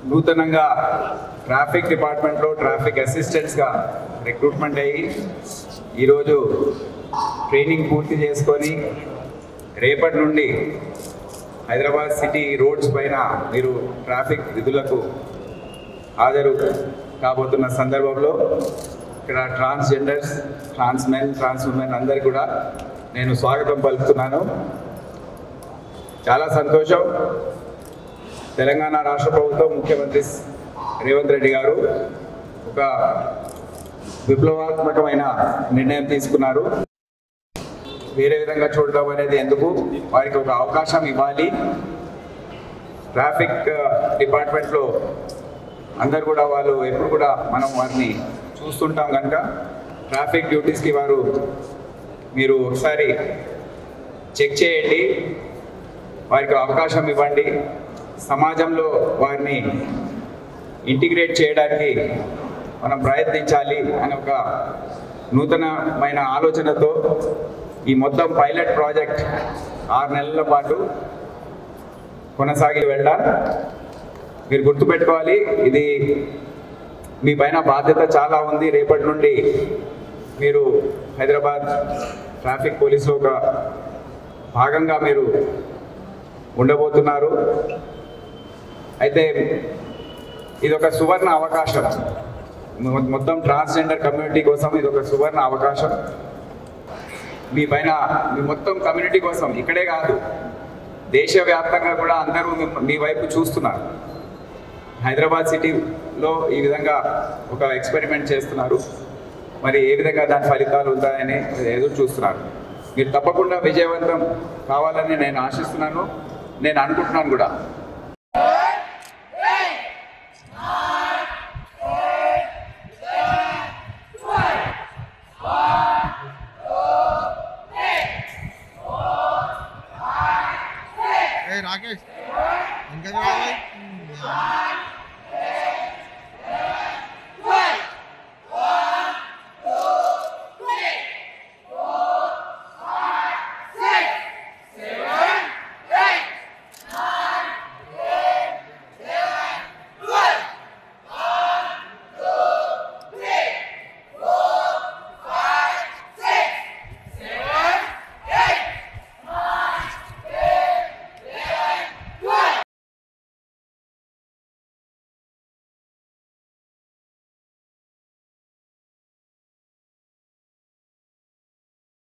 నూతనంగా ట్రాఫిక్ డిపార్ట్మెంట్లో traffic అసిస్టెంట్స్గా recruitment అయ్యి ఈరోజు ట్రైనింగ్ పూర్తి చేసుకొని రేపటి నుండి హైదరాబాద్ సిటీ రోడ్స్ పైన మీరు ట్రాఫిక్ విధులకు హాజరు కాబోతున్న సందర్భంలో ఇక్కడ ట్రాన్స్జెండర్స్, ట్రాన్స్ మెన్, ట్రాన్స్ ఉమెన్ అందరికీ కూడా నేను స్వాగతం పలుకుతున్నాను. చాలా సంతోషం. తెలంగాణ రాష్ట్ర ప్రభుత్వం ముఖ్యమంత్రి రేవంత్ రెడ్డి గారు ఒక విప్లవాత్మకమైన నిర్ణయం తీసుకున్నారు. వేరే విధంగా చూడడం అనేది ఎందుకు, వారికి ఒక అవకాశం ఇవ్వాలి. ట్రాఫిక్ డిపార్ట్మెంట్లో అందరు కూడా వాళ్ళు ఎప్పుడు కూడా మనం వారిని చూస్తుంటాం కనుక ట్రాఫిక్ డ్యూటీస్కి మీరు ఒకసారి చెక్ చేయండి, వారికి అవకాశం ఇవ్వండి. సమాజంలో వారిని ఇంటిగ్రేట్ చేయడానికి మనం ప్రయత్నించాలి అని ఒక నూతనమైన ఆలోచనతో ఈ మొత్తం పైలట్ ప్రాజెక్ట్ 6 నెలల పాటు కొనసాగి వెళ్ళాలి. మీరు గుర్తుపెట్టుకోవాలి, ఇది మీ పైన బాధ్యత చాలా ఉంది. రేపటి నుండి మీరు హైదరాబాద్ ట్రాఫిక్ పోలీసులో ఒక భాగంగా మీరు ఉండబోతున్నారు. అయితే ఇది ఒక సువర్ణ అవకాశం, మొత్తం ట్రాన్స్జెండర్ కమ్యూనిటీ కోసం ఇది ఒక సువర్ణ అవకాశం. మీ మొత్తం కమ్యూనిటీ కోసం ఇక్కడే కాదు, దేశవ్యాప్తంగా కూడా అందరూ మీ వైపు చూస్తున్నారు. హైదరాబాద్ సిటీలో ఈ విధంగా ఒక ఎక్స్పెరిమెంట్ చేస్తున్నారు. మరి ఏ విధంగా దాని ఫలితాలు ఉంటాయని ఎదురు చూస్తున్నారు. మీరు తప్పకుండా విజయవంతం కావాలని నేను ఆశిస్తున్నాను, నేను అనుకుంటున్నాను కూడా. రాకేష్ ఇంకా